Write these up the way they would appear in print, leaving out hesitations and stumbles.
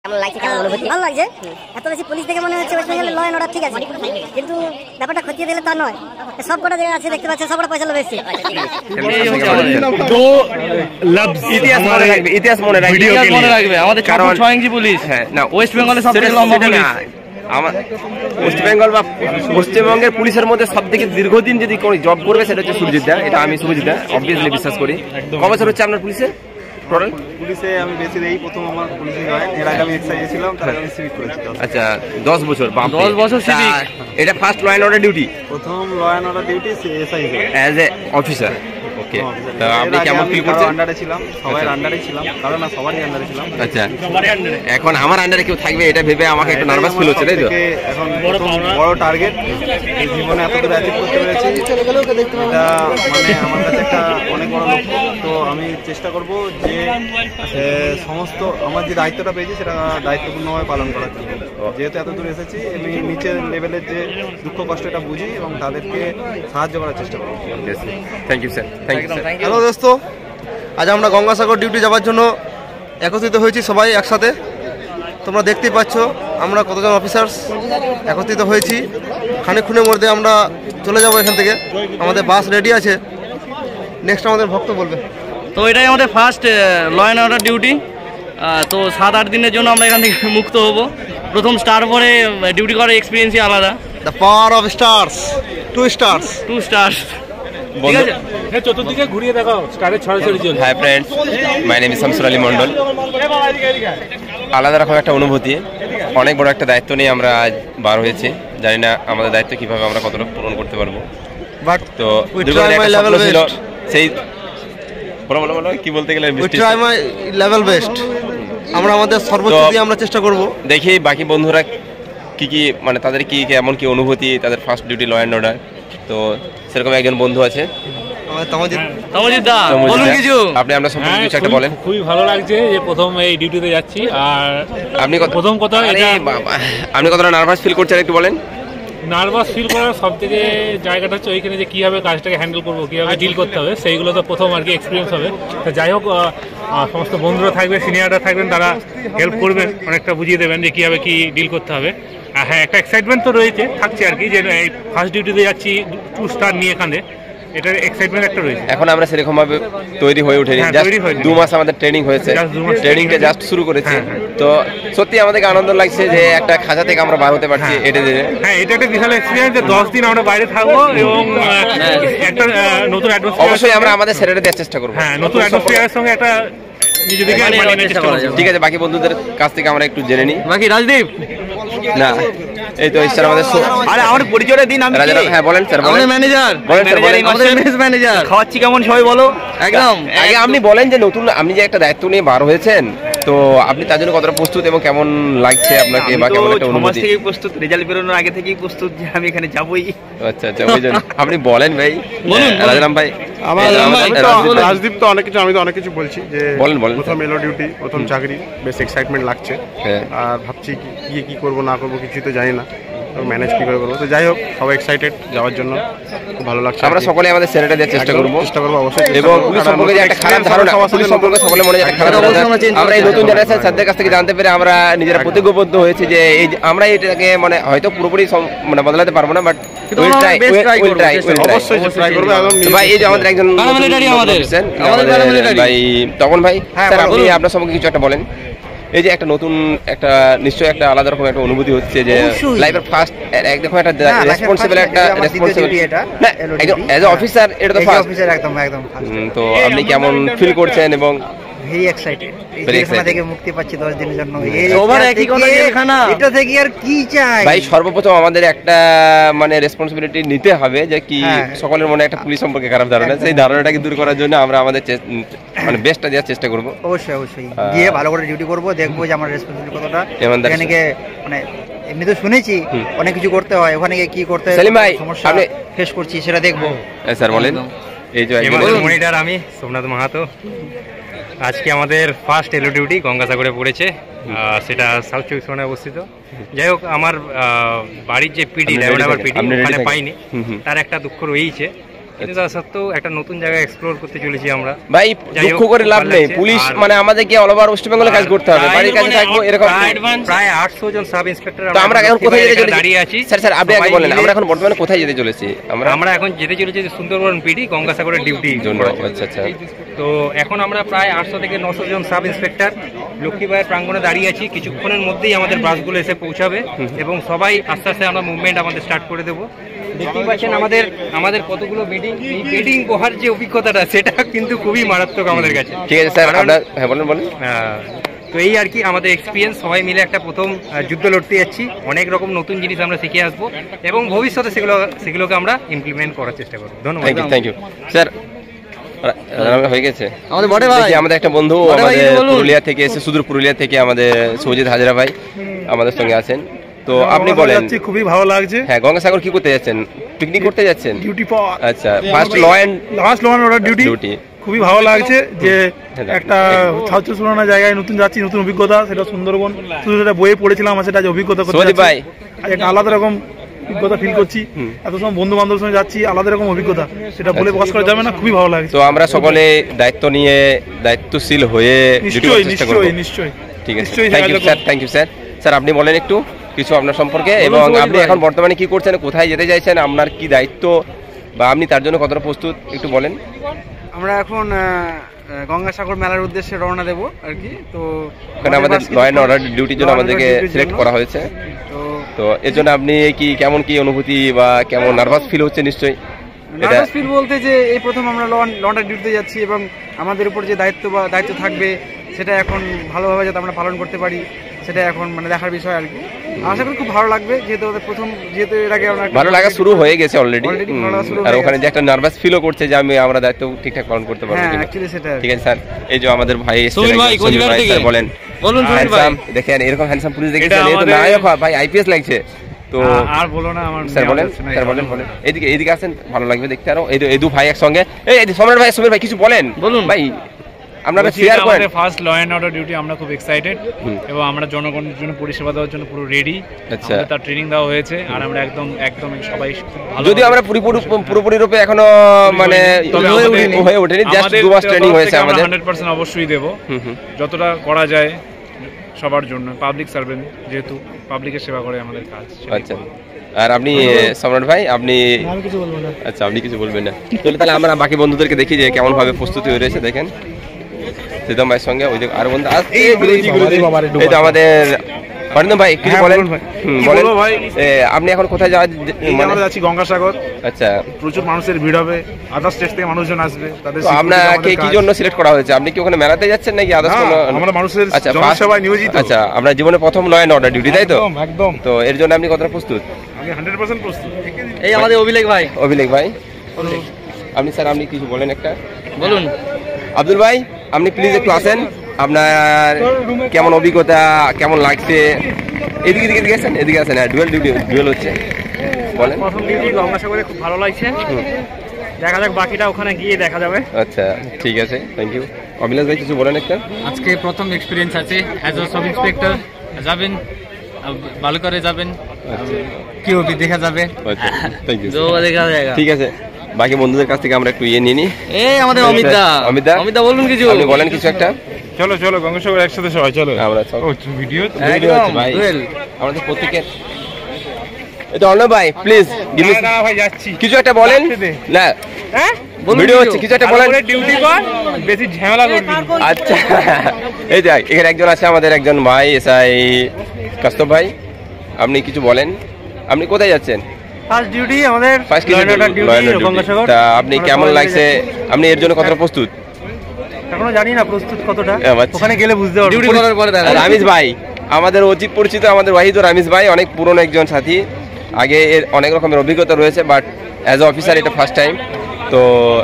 ভালো লাগছে। এত বেশি পুলিশ দেখে মনে হচ্ছে ওয়েস্ট বেঙ্গলের ল এন্ড অর্ডার ঠিক আছে, কিন্তু ব্যাপারটা খতিয়ে দিলে তা নয়। সব কটা জায়গা আছে দেখতে পাচ্ছে, সব কটা পয়সা লোভ এসছে। ইতিহাস মনে রাখবে আমাদের 6 ইঞ্চি পুলিশ। হ্যাঁ না, ওয়েস্ট বেঙ্গলের সবথেকে লম্বা পুলিশ। আমার ওয়েস্ট বেঙ্গল বা পশ্চিমবঙ্গের পুলিশের মধ্যে সব থেকে দীর্ঘদিন যদি কোনো জব করবে সেটা হচ্ছে সুরজিৎ দা। এটা আমি সুরজিৎ দা অবভিয়াসলি বিশ্বাস করি। ক বছর হচ্ছে আপনার পুলিশে? টোটাল পুলিশে আমি বেশি দেই, প্রথম আমার পুলিশে জয়েন। এর আগে আমি এক্সাইজে ছিলাম, তার আগে আমি সিভিক করেছি। আচ্ছা, 10 বছর। 10 বছর সিভিক। এটা first law and order duty? প্রথম law and order duty SI as a officer. Okay, তো আপনি কেমন ফিল করছেন? আন্ডারে ছিলাম, সবাই আন্ডারে ছিলাম, কারণ না সবারই আন্ডারে ছিলাম। আচ্ছা, এখন আমার আন্ডারে কেউ থাকবে এটা ভেবে আমাকে একটু নার্ভাস ফিল হচ্ছে, তাই তো? এখন বড় টার্গেট জীবনে এত দূর অ্যাচিভ করতে পেরেছি, এটা মানে আমার কাছে একটা অনেক বড় লক্ষ্য। তো আমি চেষ্টা করব যে সমস্ত আমার যে দায়িত্বটা পেয়েছি সেটা দায়িত্বপূর্ণভাবে পালন করার জন্য। যেহেতু এত দূর এসেছি, আমি নিচের লেভেলের যে দুঃখ কষ্টটা বুঝি এবং তাদেরকে সাহায্য করার চেষ্টা করব। Thank you sir. হ্যালো দোস্ত, আজ আমরা গঙ্গাসাগর ডিউটি যাওয়ার জন্য একত্রিত হয়েছি সবাই একসাথে। তোমরা দেখতেই পাচ্ছ আমরা কতজন অফিসার্স একত্রিত হয়েছি। খানিকক্ষণের মধ্যে আমরা চলে যাব এখান থেকে, আমাদের বাস রেডি আছে। নেক্সট আমাদের ভক্ত বলবে। তো এটাই আমাদের first law and order duty. তো 7-8 দিনের জন্য আমরা এখান থেকে মুক্ত হব। প্রথম স্টার পরে ডিউটি করার এক্সপিরিয়েন্সই আলাদা। The power of stars, 2 stars. চতুর্দিকে ঘুরিয়ে দেখাও, স্টারের ছড়াছড়ি চলছে। Hi friends, my name is Shamsul Ali Mondal. আলাদা রকম একটা অনুভূতি, অনেক বড় একটা দায়িত্ব নিয়ে আমরা আজ বার হয়েছি। জানি না আমাদের দায়িত্ব কিভাবে আমরা কতটা পূরণ করতে পারবো, বাট তো ছিল সেই বলো কি বলতে গেলে লেভেল বেস্ট। আমরা আমাদের সর্বোচ্চ দিয়ে আমরা চেষ্টা করব। দেখি বাকি বন্ধুরা কি মানে তাদের কি এমন কি অনুভূতি তাদের first duty law and order. তো সেরকম একজন বন্ধু আছে, আপনি আমরা সম্পর্কে কিছু একটা বলেন। খুবই ভালো লাগছে যে প্রথম এই ডিউটিতে যাচ্ছি। আর আপনি প্রথম কথা, আপনি কতটা নার্ভাস ফিল করছেন একটু বলেন। নার্ভাস ফিল করার সব থেকে জায়গাটা হচ্ছে ওইখানে যে কীভাবে কাজটাকে হ্যান্ডেল করবো, কীভাবে ডিল করতে হবে, সেইগুলো তো প্রথম আর কি এক্সপিরিয়েন্স হবে। তো যাই হোক, সমস্ত বন্ধুরা থাকবে, সিনিয়ররা থাকবেন, তারা হেল্প করবেন, অনেকটা বুঝিয়ে দেবেন যে কীভাবে কী ডিল করতে হবে। আর হ্যাঁ, একটা এক্সাইটমেন্ট তো থাকছে আর কি, যে এই ফার্স্ট ডিউটিতে যাচ্ছি 2 স্টার নিয়ে এখানে, এটার এক্সাইটমেন্ট একটা রয়েছে। এখন আমরা সেরকম ভাবে তৈরি হয়ে উঠেনি, 2 মাস আমাদের ট্রেনিং হয়েছে, ট্রেনিংটা জাস্ট শুরু করেছি। তো সত্যি আমাদের আনন্দ লাগছে যে একটা খাঁচা থেকে আমরা বার হতে পারছি। হ্যাঁ, এটা একটা বিশাল এক্সপিরিয়েন্স যে 10 দিন আমরা বাইরে থাকবো এবং একটা নতুন অ্যাটমসফিয়ার। অবশ্যই আমরা আমাদের সেটাতে দেওয়ার চেষ্টা করবো। হ্যাঁ, নতুন অ্যাটমসফিয়ারের সঙ্গে একটা নিজেদেরকে চেষ্টা করব। ঠিক আছে, বাকি বন্ধুদের কাছ থেকে আমরা একটু জেনে নিই। বাকি রাজদীপ না, এই তো স্যার আমাদের আরে আমার পরিচয়টা দিন। আমি হ্যাঁ বলেন স্যার। আমাদের ম্যানেজার, আমাদের মেস ম্যানেজার। খাওয়াচ্ছি কেমন সবাই বলো। একদম আগে আপনি বলেন যে নতুন আপনি যে একটা দায়িত্ব নিয়ে বার হয়েছেন, তো আপনি তার জন্য কতটা প্রস্তুত এবং কেমন লাগছে আপনাকে, বা কেমন একটা অনুভূতি? থেকেই প্রস্তুত, রেজাল্ট বেরোনোর আগে থেকেই প্রস্তুত যে আমি এখানে যাবই। আচ্ছা, ওই জন্য আপনি বলেন ভাই। রাজারাম ভাই। রাজদীপ তো অনেক কিছু, আমি তো অনেক কিছু বলছি যে বলেন। প্রথম এলো ডিউটি, প্রথম চাকরি, বেশ এক্সাইটমেন্ট লাগছে। আর ভাবছি কি করবো না করবো কিছুই তো জানি না, ম্যানেজ কি করে করবো। তো যাই হোক, সবাই এক্সাইটেড যাওয়ার জন্য, খুব ভালো লাগছে। আমরা সকলে আমাদের সেরাটা দেওয়ার চেষ্টা করবো অবশ্যই। এবং পুলিশ সম্পর্কে যে একটা খারাপ ধারণা, পুলিশ সম্পর্কে সকলের মনে একটা খারাপ ধারণা, আমরা এই নতুন জেনারেশন স্যারদের কাছ থেকে জানতে পেরে আমরা নিজেরা প্রতিজ্ঞাবদ্ধ হয়েছি যে আমরা এটাকে মানে হয়তো পুরোপুরি মানে বদলাতে পারবো না, বাট উইল ট্রাই। অবশ্যই ট্রাই করবো। ভাই, এই যে আমাদের একজন ভাই তখন ভাই, স্যার আপনি আপনার সম্পর্কে কিছু একটা বলেন। এই যে একটা নতুন একটা নিশ্চয়ই একটা আলাদা রকম একটা অনুভূতি হচ্ছে যে লাইফের ফার্স্ট একদম একটা রেসপন্সিবল একটা রেসপন্সিবিলিটি না, একদম অ্যাজ এ অফিসার এটা তো ফার্স্ট অফিসার একদম। তো আপনি কেমন ফিল করছেন? এবং ভেরি এক্সাইটেড, এখান থেকে মুক্তি পাচ্ছি 10 দিনের জন্য। সবার একই কথা, এটা থেকে আর কি চাই ভাই? সর্বপ্রথম আমাদের একটা মানে রেসপন্সিবিলিটি নিতে হবে যে কি সকলের মনে একটা পুলিশ সম্পর্কে খারাপ ধারণা, সেই ধারণাটাকে দূর করার জন্য আমরা আমাদের মানে বেস্টটা দেওয়ার চেষ্টা করব। অবশ্যই গিয়ে ভালো করে ডিউটি করব, দেখবো যে আমার রেসপন্সিবিলিটি কতটা। এখানে মানে এমনি তো শুনেছি অনেক কিছু করতে হয়, ওখানে গিয়ে কি করতে হয়, সমস্যা ফেস করছি সেটা দেখবো। স্যার বলেন। এই যে মনিটর, আমি সোমনাথ মাহাতো। আজকে আমাদের ফার্স্ট এলো ডিউটি গঙ্গাসাগরে পড়েছে, সেটা সাউথ 24 পরগনায় অবস্থিত। যাই হোক, আমার বাড়ির যে পিডি, লেভেল পিডি, ওখানে পাইনি, তার একটা দুঃখ রয়েছে। কিন্তু তা সত্ত্বেও একটা নতুন জায়গা এক্সপ্লোর করতে চলেছি আমরা। ভাই দুঃখ করে লাভ নেই, পুলিশ মানে আমাদের কি অল ওভার ওয়েস্ট বেঙ্গলে কাজ করতে হবে, বাড়ির কাছে থাকবো এরকম প্রায় 800 জন সাব ইন্সপেক্টর। তো আমরা এখন কোথায় যেতে চলেছি দাঁড়িয়ে আছি স্যার? আপনি আগে বলেন আমরা এখন বর্তমানে কোথায় যেতে চলেছি? আমরা এখন যেতে চলেছি সুন্দরবন পিডি গঙ্গাসাগরের ডিউটির জন্য। আচ্ছা আচ্ছা। তো এখন আমরা প্রায় 800 থেকে 900 জন সাব ইন্সপেক্টর লক্ষ্মীবাইয়ের প্রাঙ্গণে দাঁড়িয়ে আছি। কিছুক্ষণের মধ্যেই আমাদের বাসগুলো এসে পৌঁছাবে এবং সবাই আস্তে আস্তে আমরা মুভমেন্ট আমাদের স্টার্ট করে দেবো। দেখতেই পাচ্ছেন আমাদের কতগুলো বেডিং, এই বেডিং বহার যে অভিজ্ঞতাটা সেটা কিন্তু খুবই মারাত্মক আমাদের কাছে। ঠিক আছে স্যার, আপনার হ্যাঁ বলেন। তো এই আর কি আমাদের এক্সপিরিয়েন্স, সবাই মিলে একটা প্রথম যুদ্ধ লড়তে যাচ্ছি। অনেক রকম নতুন জিনিস আমরা শিখে আসবো এবং ভবিষ্যতে সেগুলোকে আমরা ইমপ্লিমেন্ট করার চেষ্টা করবো। ধন্যবাদ। Thank you sir. হয়ে গেছে আমাদের বড় ভাই, আমাদের একটা বন্ধু আমাদের পুরুলিয়া থেকে এসে, সুদূর পুরুলিয়া থেকে আমাদের সৌজিত হাজরা ভাই আমাদের সঙ্গে আছেন। তো আপনি বলেন। খুবই ভালো লাগছে। হ্যাঁ, গঙ্গাসাগর কি করতে যাচ্ছেন? পিকনিক করতে যাচ্ছেন? ডিউটি পাওয়া। আচ্ছা, first law and order duty. খুবই ভালো লাগছে যে একটা ছাত্র সুরানা জায়গায় নতুন যাচ্ছি, নতুন অভিজ্ঞতা। সেটা সুন্দরবন শুধু সেটা বইয়ে পড়েছিলাম, আমার সেটা অভিজ্ঞতা করতে ভাই একটা আলাদা রকম অভিজ্ঞতা ফিল করছি। এত সময় বন্ধু বান্ধবের সঙ্গে যাচ্ছি, আলাদা রকম অভিজ্ঞতা, সেটা বলে প্রকাশ করা যাবে না। খুবই ভালো লাগছে। তো আমরা সকলে দায়িত্ব নিয়ে দায়িত্বশীল হয়ে নিশ্চয়ই। ঠিক আছে, থ্যাংক ইউ স্যার। স্যার আপনি বলেন একটু কিছু আপনার সম্পর্কে, এবং আপনি এখন বর্তমানে কি করছেন, কোথায় যেতে চাইছেন, আপনার কি দায়িত্ব বা আপনি তার জন্য কতটা প্রস্তুত একটু বলেন। আমরা এখন গঙ্গাসাগর মেলার উদ্দেশ্যে রওনা দেব আর কি। তো ওখানে আমাদের ল অ্যান্ড অর্ডার ডিউটির জন্য আমাদেরকে সিলেক্ট করা হয়েছে। তো এর জন্য আপনি কি কেমন কি অনুভূতি বা কেমন নার্ভাস ফিল হচ্ছে? নিশ্চয়ই নার্ভাস ফিল বলতে যে এই প্রথম আমরা ল অ্যান্ড ডিউটিতে যাচ্ছি এবং আমাদের উপর যে দায়িত্ব থাকবে সেটা এখন ভালোভাবে যাতে আমরা পালন করতে পারি সেটা এখন মানে দেখার বিষয় আর কি। আশা করি খুব ভালো লাগবে, যেহেতু এর আগে ভালো লাগা শুরু হয়ে গেছে অলরেডি। আর ওখানে যে একটা নার্ভাস ফিলও করছে যে আমরা দায়িত্ব ঠিকঠাক পালন করতে পারবো। ঠিক আছে স্যার। এই যে আমাদের ভাই বলেন। দেখেন এরকম হ্যান্ডসাম পুলিশ দেখেছেন, এই তো নায়ক ভাই, আইপিএস লাগছে। তো আর বলো না আমার স্যার বলেন এদিকে আসেন, ভালো লাগবে দেখতে। আরো এই দু ভাই একসঙ্গে, এই সমীর ভাই কিছু বলেন ভাই। আপনারা শেয়ার করেন। আমাদের first law and order duty, আমরা খুব এক্সাইটেড এবং আমরা জনগণের জন্য পরিষেবা দেওয়ার জন্য পুরো রেডি। আচ্ছা, তার ট্রেনিং দেওয়া হয়েছে আর আমরা একদম সবাই ভালো। যদিও আমরা পুরোপুরি রূপে এখনো মানে হয়ে ওঠেনি, জাস্ট 2 মাস ট্রেনিং হয়েছে আমাদের। 100% অবশ্যই দেব, যতটা করা যায় সবার জন্য। পাবলিক সার্ভেন্ট, যেহেতু পাবলিকের সেবা করে আমাদের কাজ। আচ্ছা, আর আপনি সম্রাট ভাই আপনি কিছু বলবেন না? আচ্ছা, আপনি কিছু বলবেন না। তাহলে আমরা বাকি বন্ধুদেরকে দেখি যে কেমন ভাবে প্রস্তুতি হয়ে রয়েছে। দেখেন সিদ্ধম ভাইয়ের সঙ্গে ওই আর বন্ধু এই তো আমাদের অরিন্দম ভাই, কিছু বলেন। বলেন ভাই, আপনি এখন কোথায় আমরা যাচ্ছি গঙ্গাসাগর। আচ্ছা, প্রচুর মানুষের ভিড় হবে, আদার স্টেট থেকে মানুষজন আসবে। তাদের আপনাকে কি জন্য সিলেক্ট করা হয়েছে? আপনি কি ওখানে মেলাতে যাচ্ছেন নাকি আদার্স কোনো? আমরা মানুষের জনসেবায় নিয়োজিত। আচ্ছা, আমরা জীবনে প্রথম ল অ্যান্ড অর্ডার ডিউটি, তাই তো? একদম। তো এর জন্য আপনি কতটা প্রস্তুত? আমি 100% প্রস্তুত। এই আমাদের অভিলেখ ভাই আপনি স্যার আপনি কিছু বলেন একটা বলুন। আব্দুল ভাই আপনি প্লিজ একটু আসেন, আপনার কেমন অভিজ্ঞতা, কেমন লাগছে? এদিকে আসেন। হ্যাঁ, ডুয়েল হচ্ছে, বলেন। প্রথম ডিউটি গঙ্গাসাগরে খুব ভালো লাগছে, দেখা যাক বাকিটা ওখানে গিয়ে দেখা যাবে। আচ্ছা, ঠিক আছে, থ্যাংক ইউ। অভিলাষ ভাই কিছু বলেন একটা। আজকে প্রথম এক্সপিরিয়েন্স আছে অ্যাজ আ সাব ইন্সপেক্টর, যাবেন ভালো করে যাবেন, কি হবে দেখা যাবে। আচ্ছা, থ্যাংক ইউ। দেখা যাবে। ঠিক আছে, বাকি বন্ধুদের কাছ থেকে আমরা একটু নিয়ে নিই। এই আমাদের অমিতা বলুন কিছু, আপনি বলেন কিছু একটা। চলো গঙ্গাসাগর একসাথে সবাই চলো। আমরা ভিডিও ভাই আমাদের প্রত্যেকের। এটা অর্ণব ভাই প্লিজ ভাই যাচ্ছি, কিছু একটা বলেন না। ভিডিও হচ্ছে, কিছু একটা বলেন। ডিউটি কর, বেশি ঝামেলা করবি। আচ্ছা, এই দেখ এখানে একজন আছে আমাদের, একজন ভাই এসআই কাস্তব ভাই, আপনি কিছু বলেন। আপনি কোথায় যাচ্ছেন? ফার্স্ট ডিউটি আমাদের, ফার্স্ট ডিউটি গঙ্গাসাগর। তা আপনি কেমন লাগছে? আপনি এর জন্য কতটা প্রস্তুত? এখনো জানি না প্রস্তুত কতটা, ওখানে গেলে বুঝতে পারবো। ডিউটি করার পরে রামিজ ভাই আমাদের অতি পরিচিত, আমাদের ওয়াহিদ রামিজ ভাই অনেক পুরনো একজন সাথী, আগে এর অনেক রকমের অভিজ্ঞতা রয়েছে, বাট অ্যাজ এ অফিসার এটা ফার্স্ট টাইম। তো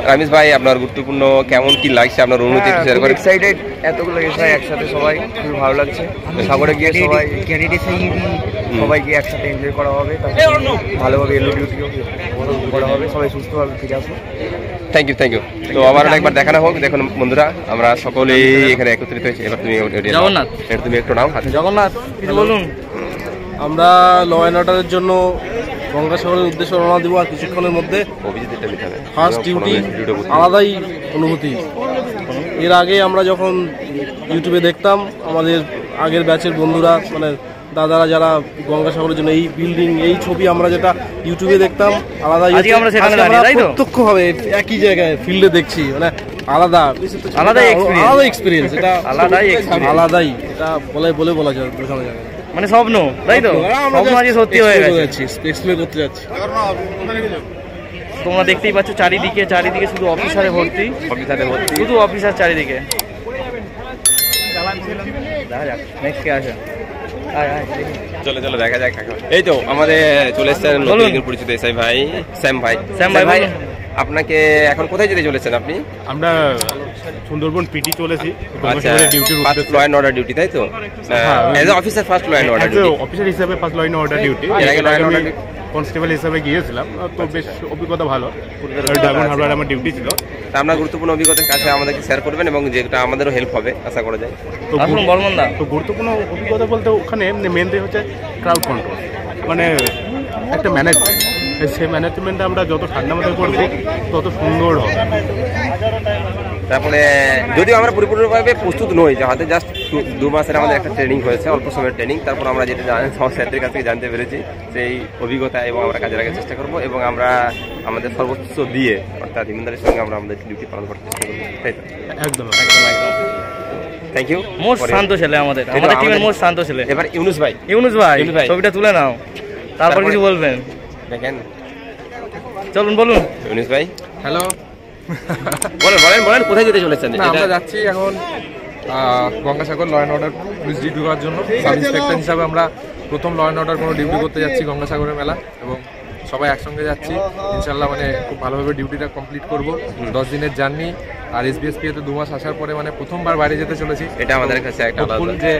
রামিজ ভাই আপনার গুরুত্বপূর্ণ কেমন কি লাগছে, আপনার অনুভূতি একটু শেয়ার করেন। এক্সাইটেড, এতগুলো এসআই একসাথে সবাই, খুব ভালো লাগছে। সাগরে গিয়ে সবাই গিয়ে একসাথে এনজয় করা হবে, ভালোভাবে এলো ডিউটিও করা হবে, সবাই সুস্থভাবে ফিরে আসবো। Thank you. তো আবার একবার দেখানো হোক। দেখুন বন্ধুরা, আমরা সকলেই এখানে একত্রিত হয়েছি। এবার তুমি জগন্নাথ, তুমি একটু নাও হাতে। জগন্নাথ কিছু বলুন। আমরা ল অ্যান্ড অর্ডারের জন্য গঙ্গাসাগরের উদ্দেশ্যে রওনা দিব আর কিছুক্ষণের মধ্যে। ফার্স্ট ডিউটি আলাদাই অনুভূতি। এর আগে আমরা যখন ইউটিউবে দেখতাম আমাদের আগের ব্যাচের বন্ধুরা মানে দাদারা যারা গঙ্গাসাগরের জন্য এই বিল্ডিং এই ছবি আমরা যেটা ইউটিউবে দেখতাম আলাদাই প্রত্যক্ষভাবে একই জায়গায় ফিল্ডে দেখছি, মানে আলাদাই এক্সপিরিয়েন্স। এটা আলাদাই, এটা বলে বলা যায় বোঝানো যায় মানে স্বপ্ন, তাই তো? স্বপ্ন আজ সত্যি হয়ে গেছে, এক্সপ্লেন করতে যাচ্ছি। তোমরা দেখতেই পাচ্ছ চারিদিকে শুধু অফিসারে ভর্তি, শুধু অফিসার চারিদিকে। দেখা যাক নেক্সট কে আসে। চলো দেখা যাক। এই তো আমাদের চলে এসেছেন নতুন পরিচিত এসআই ভাই, স্যাম ভাই। আপনাকে এখন কোথায় যেতে চলেছেন আপনি? আমরা সুন্দরবন পিটি চলেছি, ল অ্যান্ড অর্ডার ডিউটি, তাই তো? As a officer first law and order duty, officer হিসেবে first law and order duty. এর আগে কনস্টেবল হিসেবে গিয়েছিলাম, তো বেশ অভিজ্ঞতা ভালো। ডায়মন্ড হারবার আমার ডিউটি ছিল। তা আপনার গুরুত্বপূর্ণ অভিজ্ঞতার কাছে আমাদেরকে শেয়ার করবেন এবং যেটা আমাদেরও হেল্প হবে আশা করা যায়। তো গুরুত্বপূর্ণ অভিজ্ঞতা বলতে ওখানে মেনলি হচ্ছে ক্রাউড কন্ট্রোল, মানে একটা ম্যানেজমেন্ট। সেই ম্যানেজমেন্টটা আমরা যত ঠান্ডা মাথায় করবো তত সুন্দর হবে। তারপরে যদিও আমরা পরিপূর্ণভাবে প্রস্তুত নই, যে হাতে জাস্ট 2 মাসের আমাদের একটা ট্রেনিং হয়েছে, অল্প সময়ের ট্রেনিং। তারপর আমরা যেটা স্যারদের কাছ থেকে জানতে পেরেছি সেই অভিজ্ঞতা এবং আমরা কাজে লাগার চেষ্টা করবো এবং আমরা আমাদের সর্বোচ্চ দিয়ে অর্থাৎ ইমানদারের সঙ্গে আমরা আমাদের ডিউটি পালন করতে চেষ্টা করবো, তাই তো? একদম। Thank you. মোস্ট শান্ত ছেলে আমাদের টিমের মোস্ট শান্ত ছেলে। এবার ইউনুস ভাই ছবিটা তুলে নাও, তারপর কিছু বলবেন। দেখেন, চলুন বলুন ইউনুস ভাই। হ্যালো, বলেন কোথায় যেতে চলেছেন? আমরা যাচ্ছি এখন Gangasagar law and order police duty করার জন্য। সাব ইন্সপেক্টর হিসাবে আমরা প্রথম ল অ্যান্ড অর্ডার কোনো ডিউটি করতে যাচ্ছি গঙ্গাসাগরের মেলা, এবং সবাই একসঙ্গে যাচ্ছি ইনশাল্লাহ। মানে খুব ভালোভাবে ডিউটিটা কমপ্লিট করব। 10 দিনের জার্নি, আর এসবিএসপি তে 2 মাস আসার পরে মানে প্রথমবার বাইরে যেতে চলেছি। এটা আমাদের কাছে একটা আলাদা, যে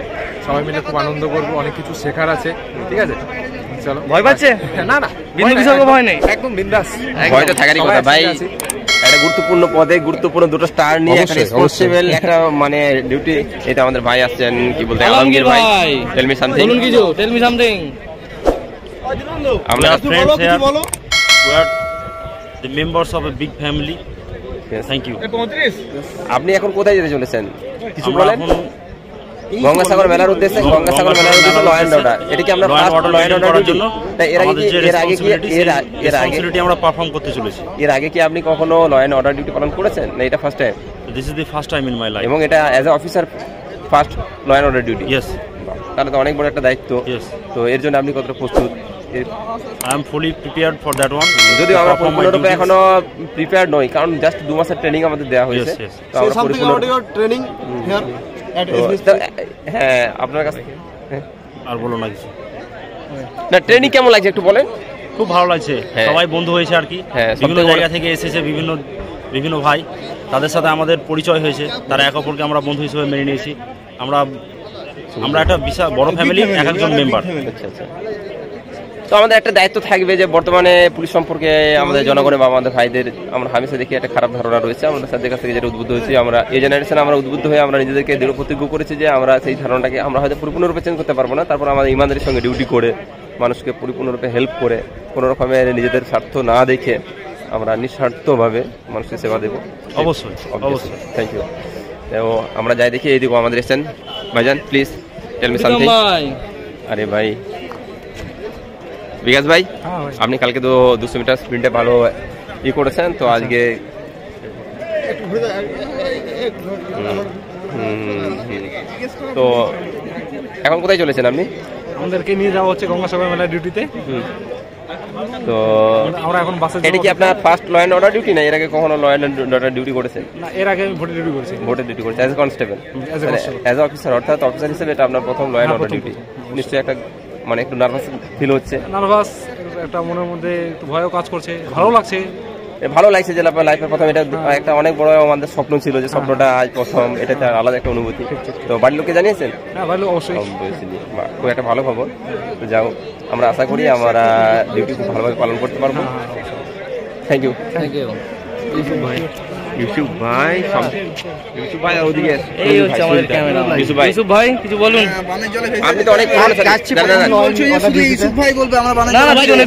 সবাই মিলে খুব আনন্দ করব, অনেক কিছু শেখার আছে। ঠিক আছে, চলো। ভয় পাচ্ছে? না, বিন্দু বিসর্গ ভয় নেই, একদম বিন্দাস। ভয় তো থাকারই কথা ভাই। একটা গুরুত্বপূর্ণ পদে গুরুত্বপূর্ণ 2টো স্টার নিয়ে একটা রেসপন্সিবল একটা মানে ডিউটি। এটা আমাদের ভাই আসছেন, কি বলতে আলমগীর ভাই। Tell me something. বলুন কিছু, টেল মি সামথিং। আমরা friends here, we are the members of a big family. Thank you. আপনি এখন কোথায় যেতে চলেছেন কিছু বলেন? গঙ্গাসাগর মেলার উদ্দেশ্যে ল অ্যান্ড অর্ডার। এটা কি আমরা ফার্স্ট ল অ্যান্ড অর্ডারের জন্য এর আগে আমরা পারফর্ম করতে চলেছি। এর আগে কি আপনি কখনো ল অ্যান্ড অর্ডার ডিউটি পালন করেছেন না এটা first time? This is the first time in my life. এবং এটা as a officer first law and order duty? Yes. তাহলে তো অনেক বড় একটা দায়িত্ব। তো এর জন্য আপনি কতটা প্রস্তুত? I am fully prepared for that one. যদিও আমরা পরিপূর্ণরূপে এখনো প্রিপেয়ার্ড নই, কারণ জাস্ট 2 মাসের ট্রেনিং আমাদের দেওয়া হয়েছে। তো আমরা পরিপূর্ণ ট্রেনিং হিয়ার হ্যাঁ, আপনার কাছে আর বলো না কিছু। না, ট্রেনিং কেমন লাগছে একটু বলেন। খুব ভালো লাগছে, সবাই বন্ধু হয়েছে আর কি। বিভিন্ন জায়গা থেকে এসেছে, বিভিন্ন ভাই, তাদের সাথে আমাদের পরিচয় হয়েছে। তারা এক অপরকে আমরা বন্ধু হিসেবে মেনে নিয়েছি। আমরা একটা বিশাল বড় ফ্যামিলি, একজন মেম্বার। আচ্ছা। তো আমাদের একটা দায়িত্ব থাকবে যে বর্তমানে পুলিশ সম্পর্কে আমাদের জনগণের বা আমাদের ভাইদের আমরা হামেশা দেখি একটা খারাপ ধারণা রয়েছে। আমরা তাদের কাছ থেকে যেটা উদ্বুদ্ধ হয়েছি, আমরা এই জেনারেশনে আমরা উদ্বুদ্ধ হয়ে আমরা নিজেদেরকে দৃঢ় প্রতিজ্ঞ করেছি যে আমরা সেই ধারণাটাকে আমরা হয়তো পরিপূর্ণরূপে চেঞ্জ করতে পারবো না, তারপর আমাদের ইমানদারির সঙ্গে ডিউটি করে মানুষকে পরিপূর্ণরূপে হেল্প করে কোনো রকমের নিজেদের স্বার্থ না দেখে আমরা নিঃস্বার্থভাবে মানুষের সেবা দেবো। অবশ্যই। Thank you. তো আমরা যাই দেখি এইদিকে আমাদের এসেছেন ভাইজান, প্লিজ টেল মি সামথিং। আরে ভাই বিকাশ ভাই, আপনি কালকে তো 200 মিটার স্প্রিন্টে ভালো করেছেন, তো আজকে তো এখন কোথায় চলেছেন আপনি? আমাদেরকে নিয়ে যাওয়া হচ্ছে গঙ্গাসাগর মেলা ডিউটিতে। তো আমরা এখন বাসে। এটা কি আপনার first law and order duty না এর আগে কখনো ল অ্যান্ড অর্ডার ডিউটি করেছেন? না, এর আগে আমি ভোটের ডিউটি করেছি। ভোটের ডিউটি করেছেন as a constable, as a officer, অর্থাৎ অফিসার হিসেবে এটা আপনার প্রথম ল অ্যান্ড অর্ডার ডিউটি। নিশ্চয়ই একটা মানে একটু নার্ভাস ফিল হচ্ছে? নার্ভাস, একটা মনের মধ্যে একটু ভয়ও কাজ করছে। ভালো লাগছে যে লাইফের প্রথম এটা একটা অনেক বড় আমাদের স্বপ্ন ছিল, যে স্বপ্নটা আজ প্রথম, এটা আলাদা একটা অনুভূতি। তো বাড়ির লোককে জানিয়েছেন? হ্যাঁ, বাড়ির লোক অবশ্যই। খুব একটা ভালো খবর। তো যাও, আমরা আশা করি আমরা ডিউটি খুব ভালোভাবে পালন করতে পারবো। Thank you. ভাই। ইউসুফ ভাই ইউসুফ ভাই ওদিকে এই হচ্ছে আমাদের ক্যামেরা। ইউসুফ ভাই কিছু বলুন। আপনি তো অনেক ভালো ইউসুফ ভাই বলবে আমরা বানাই না না দুজনে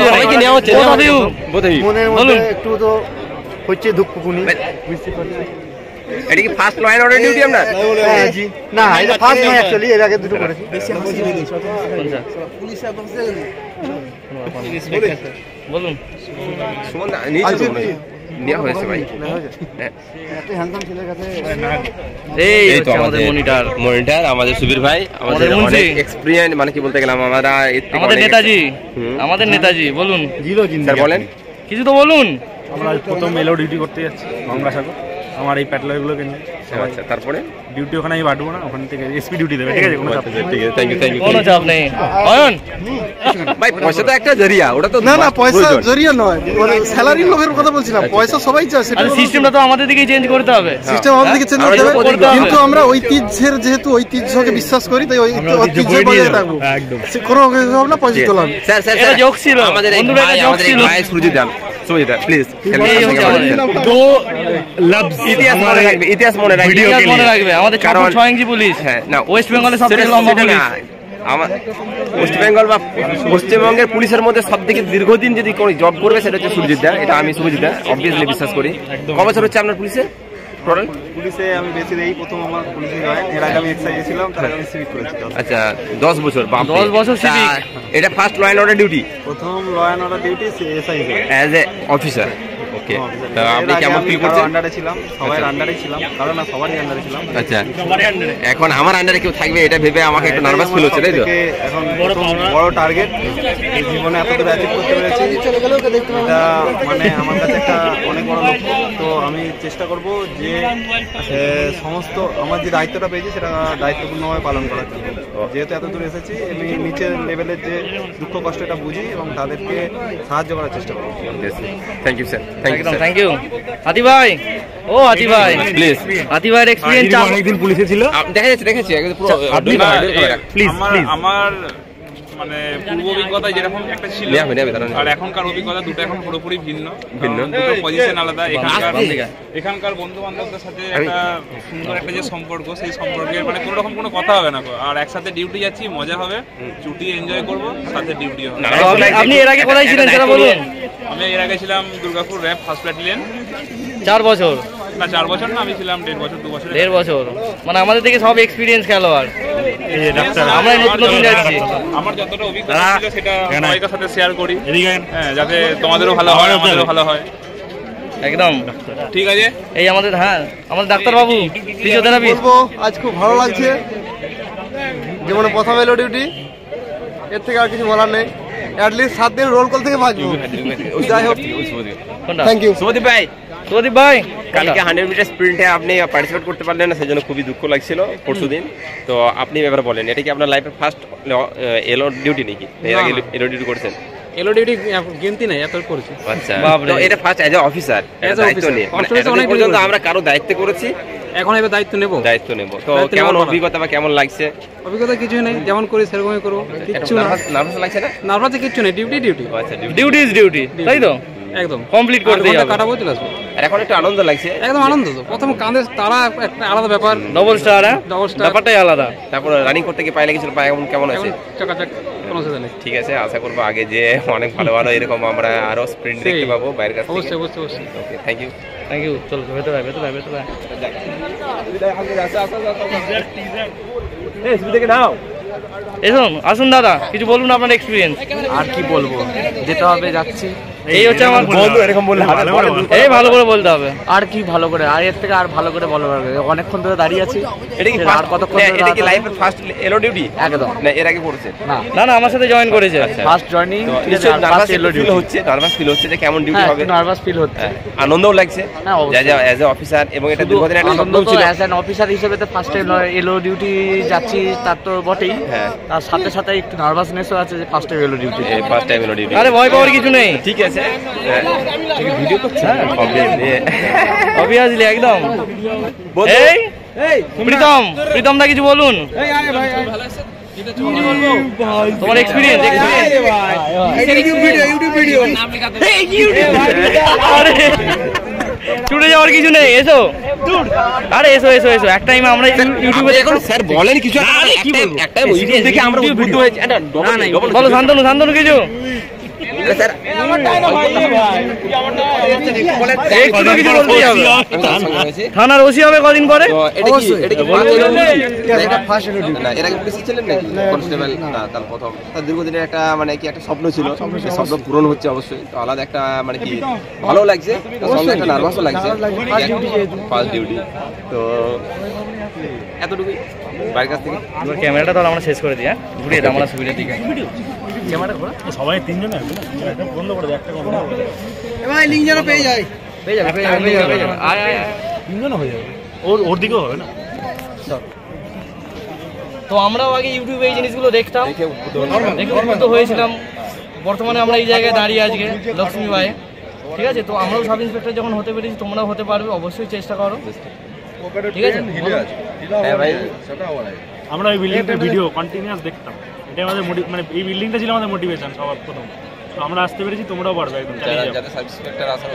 সবাইকে নেওয়া হচ্ছে মনের মধ্যে একটু তো হচ্ছে দুঃখকুনি বুঝতে পারছি। এটা কি first law and order duty আপনার? জি না এটা ফার্স্ট নয় অ্যাকচুয়ালি এর আগে দুটো করেছি। বেশি হাসি নেই পুলিশ বলুন। সুমন নিচে নেওয়া হয়েছে ভাই। একটা হ্যান্ডসাম ছেলের কাছে এই হচ্ছে আমাদের মনিটর আমাদের সুবীর ভাই, আমাদের অনেক এক্সপেরিয়েন্স, মানে কি বলতে গেলাম আমরা আমাদের নেতাজি বলুন। স্যার বলেন কিছু তো বলুন। আমরা প্রথম এলো ডিউটি করতে যাচ্ছি গঙ্গাসাগর, আমার এই প্যাটলারগুলোকে নিয়ে। আচ্ছা তারপরে ডিউটি ওখানে আমি বাড়বো না, ওখান থেকে এসপি ডিউটি দেবে, ঠিক আছে? কোনো চাপ নেই। ঠিক আছে, থ্যাংক ইউ কোনো চাপ নেই। অয়ন ভাই পয়সা তো একটা জরিয়া, ওটা তো না পয়সা জরিয়া নয়, মানে স্যালারির লোকের কথা বলছিলাম। পয়সা সবাই চায়, সেটা সিস্টেমটা তো আমাদের দিকে চেঞ্জ করতে হবে। সিস্টেম আমাদের দিকে চেঞ্জ করতে হবে, কিন্তু আমরা ঐতিহ্যের যেহেতু ঐতিহ্যকে বিশ্বাস করি, তাই ঐতিহ্য বজায় রাখবো। একদম কোনো হবে না পয়সা তোলা। স্যার স্যার এটা জোক ছিল, আমাদের বন্ধুরা এটা জোক ছিল। ভাই সুরজিৎ দাম প্লিজ ইতিহাস মনে রাখবে আমাদের কারণ 6 ইঞ্চি পুলিশ। হ্যাঁ না, ওয়েস্ট বেঙ্গলের সবথেকে লম্বা পুলিশ। আমার ওয়েস্ট বেঙ্গল বা পশ্চিমবঙ্গের পুলিশের মধ্যে সবথেকে দীর্ঘদিন যদি কোনো জব করবে সেটা হচ্ছে সুরজিৎ দা। এটা আমি সুরজিৎ দা অবভিয়াসলি বিশ্বাস করি। ক বছর হচ্ছে আপনার পুলিশে? পুলিশে আমি বেশি দেই, প্রথম আমার পুলিশে জয়েন, এর আগে আমি এক্সাইজে ছিলাম, তারপর আমি সিভিক করেছি। আচ্ছা 10 বছর, 10 বছর সিভিক। এটা first law and order duty? প্রথম law and order duty SI as a officer. Okay, তো আপনি কেমন ফিল করছেন? আন্ডারে ছিলাম, সবার আন্ডারে ছিলাম, কারণ না সবারই আন্ডারে ছিলাম। আচ্ছা, এখন আমার আন্ডারে কেউ থাকবে এটা ভেবে আমাকে একটু নার্ভাস ফিল হচ্ছে, তাই তো? এখন বড় টার্গেট, এই জীবনে এত দূর অ্যাচিভ করতে পেরেছি, এটা মানে আমার কাছে একটা অনেক বড় লক্ষ্য। তো আমি চেষ্টা করব যে সমস্ত আমার যে দায়িত্বটা পেয়েছি সেটা দায়িত্বপূর্ণভাবে পালন করার জন্য। যেহেতু এত দূর এসেছি, আমি নিচের লেভেলের যে দুঃখ কষ্টটা বুঝি এবং তাদেরকে সাহায্য করার চেষ্টা করব। Thank you sir. Thank you হাতি ভাই। ও হাতি ভাই প্লিজ, হাতি ভাইয়ের এক্সপেরিয়েন্স অনেকদিন পুলিশে ছিল, দেখা যাচ্ছে পুরো। প্লিজ আমার মানে পূর্ব অভিজ্ঞতা যেরকম একটা ছিল আর এখনকার অভিজ্ঞতা দুটো এখন পুরোপুরি ভিন্ন, দুটো পজিশন আলাদা। এখানকার বন্ধু বান্ধবদের সাথে একটা সুন্দর একটা যে সম্পর্ক, সেই সম্পর্কের মানে কোনো রকম কোনো কথা হবে না, আর একসাথে ডিউটি যাচ্ছি, মজা হবে, ছুটি এনজয় করবো, সাথে ডিউটি হবে। আপনি এর আগে কোথায় ছিলেন সেটা বলুন। আমি এর আগে ছিলাম দুর্গাপুর র্যাব ফার্স্ট প্ল্যাটুলিয়ন। 4 বছর না 4 বছর না, আমি ছিলাম 1.5 বছর 2 বছর। 1.5 বছর মানে আমাদের থেকে সব এক্সপিরিয়েন্স খেলোয়াড়। আমরা নতুন যাচ্ছি, আমার যতটা অভিজ্ঞতা ছিল সেটা সবাইকার সাথে শেয়ার করি, হ্যাঁ, যাতে তোমাদেরও ভালো হয় আমাদেরও ভালো হয়। একদম ঠিক আছে। এই আমাদের আমাদের ডাক্তার বাবু ফিজিওথেরাপি বলবো আজ খুব ভালো লাগছে, যেমন প্রথম এলো ডিউটি, এর থেকে আর কিছু বলার নেই। অ্যাটলিস্ট 7 দিন রোল কল থেকে ভাগবো। যাই হোক, থ্যাংক ইউ সুদীপ ভাই। কালকে 100 মিটার স্প্রিন্টে আপনি পার্টিসিপেট করতে পারলেন না, সেজন্য খুবই দুঃখ লাগছিল পরশুদিন। তো আপনি এবার বলেন, এটা কি আপনার লাইফের ফার্স্ট এলো ডিউটি নাকি? এর আগে এলো ডিউটি করেছেন? এলো ডিউটি গিনতি নাই, এত করেছি। আচ্ছা, তো এটা ফার্স্ট এজ এ অফিসার দায়িত্ব নিয়ে, মানে অনেক পর্যন্ত আমরা কারো দায়িত্ব করেছি, এখন এবার দায়িত্ব নেব। তো কেমন অভিজ্ঞতা বা কেমন লাগছে? অভিজ্ঞতা কিছুই নেই, যেমন করি সেরকমই করবো, কিচ্ছু না। নার্ভাস লাগছে না? নার্ভাস কিচ্ছু নেই, ডিউটি। আচ্ছা, ডিউটি ইজ ডিউটি, তাই তো? একদম কমপ্লিট করতে হবে, কাটাবো, চলে আসবো। আর এখন একটু আনন্দ লাগছে? একদম আনন্দ। তো প্রথম কাঁধে তারা একটা আলাদা ব্যাপার, ডবল স্টার, ব্যাপারটাই আলাদা। তারপর রানিং করতে গিয়ে পায়ে লেগেছিল, পায়ে কেমন আছে? চকাচক, কোনো অসুবিধা নেই। ঠিক আছে, আশা করবো আগে যে অনেক ভালো এরকম আমরা আরো স্প্রিন্ট দেখতে পাবো বাইরের কাছে। অবশ্যই। ওকে, থ্যাংক ইউ। চলো ভেতরে আসুন দাদা, কিছু বলুন আপনার এক্সপিরিয়েন্স। আর কি বলবো, যেতে হবে, যাচ্ছি। এই হচ্ছে আমার বন্ধু, এরকম বললে এই ভালো করে বলতে হবে। আর কি ভালো করে, আর এর থেকে আর ভালো করে বলতে পারবে। অনেকক্ষণ ধরে দাঁড়িয়ে আছি। এটা কি আর কতক্ষণ? এটা কি লাইফের ফার্স্ট এলো ডিউটি? একদম না, এর আগে করেছে? না, আমার সাথে জয়েন করেছে। First joining. নার্ভাস ফিল হচ্ছে যে কেমন ডিউটি হবে? নার্ভাস ফিল হচ্ছে, আনন্দও লাগছে অ্যাজ এ অফিসার, এবং এটা দীর্ঘদিন একটা আনন্দ ছিল। অ্যাজ এন অফিসার হিসেবে তো ফার্স্ট টাইম এলো ডিউটি যাচ্ছি, তার তো বটেই। তার সাথে সাথে একটু নার্ভাসনেসও আছে যে ফার্স্ট টাইম এলো ডিউটি। আরে ভয় পাওয়ার কিছু নেই, ঠিক আছে। ভিডিও করছে অবভিয়াসলি একদম। এই প্রীতম দা কিছু বলুন, তোমার এক্সপিরিয়েন্স। ছুটে যাওয়ার কিছু নেই, এসো আরে এসো এসো এসো। এক টাইমে আমরা ইউটিউবে এখন স্যার বলেন কিছু একটা ইউটিউব দেখে আমরা উদ্বুদ্ধ হয়েছি। বলো শান্তনু, শান্তনু কিছু স্যার থানার ওসি হবে কদিন পরে। দীর্ঘদিনের একটা মানে কি একটা স্বপ্ন ছিল, স্বপ্ন পূরণ হচ্ছে অবশ্যই। তো আলাদা একটা মানে কি ভালো লাগছে, সঙ্গে একটা নার্ভাসও লাগছে, ফার্স্ট ডিউটি। তো এতটুকুই বাড়ির কাছ থেকে। এবার ক্যামেরাটা তাহলে আমরা শেষ করে দিই, হ্যাঁ ঘুরিয়ে দাও আমরা সুবিধার দিকে। সবাই তিনজন বন্ধ করে দেয়, একটা লিঙ্ক যেন পেয়ে যায়, পেয়ে যাবে পেয়ে যাবে পেয়ে যাবে পেয়ে যাবে। আয় আয় তিনজনও হয়ে যাবে, ওর দিকেও হবে না। তো আমরাও আগে ইউটিউবে এই জিনিসগুলো দেখতাম, দেখে উদ্বুদ্ধ হয়েছিলাম। বর্তমানে আমরা এই জায়গায় দাঁড়িয়ে আজকে লক্ষ্মী ভাই, ঠিক আছে। তো আমরাও সাব ইন্সপেক্টর যখন হতে পেরেছি, তোমরাও হতে পারবে, অবশ্যই চেষ্টা করো, ঠিক আছে। হ্যাঁ ভাই, আমরা এই বিল্ডিংটার ভিডিও কন্টিনিউয়াস দেখতাম, এটা আমাদের মানে এই বিল্ডিংটা ছিল আমাদের মোটিভেশন সবার প্রথম। তো আমরা আসতে পেরেছি, তোমরাও পারবে একদম। যাদের সাব ইন্সপেক্টর আসার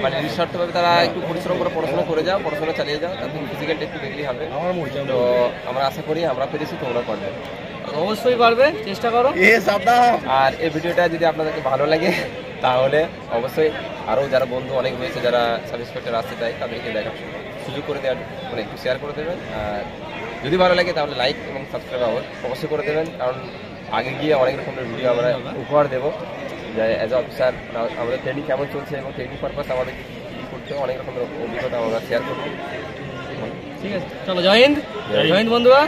মানে নিঃস্বার্থভাবে তারা একটু পরিশ্রম করে পড়াশোনা করে যাও, পড়াশোনা চালিয়ে যাও, তাদের ফিজিক্যালটা একটু দেখলেই হবে। তো আমরা আশা করি আমরা পেরেছি, তোমরা পারবে, অবশ্যই পারবে, চেষ্টা করো। আর এই ভিডিওটা যদি আপনাদেরকে ভালো লাগে তাহলে অবশ্যই আরও যারা বন্ধু অনেক রয়েছে যারা সাব ইন্সপেক্টর আসতে চায়, তাদেরকে দেখার সুযোগ করে দেওয়ার মানে একটু শেয়ার করে দেবেন। আর যদি ভালো লাগে তাহলে লাইক এবং সাবস্ক্রাইব অবশ্যই করে দেবেন, কারণ আগে গিয়ে অনেক রকমের ভিডিও আমরা উপহার দেবো। যে অ্যাজ এ অফিসার আমাদের ট্রেনিং কেমন চলছে এবং ট্রেনিং পারপাস আমাদেরকে কী করতে হবে, অনেক রকমের অভিজ্ঞতা আমরা শেয়ার করবো। ঠিক আছে, চলো জয় হিন্দ, জয় হিন্দ বন্ধুরা।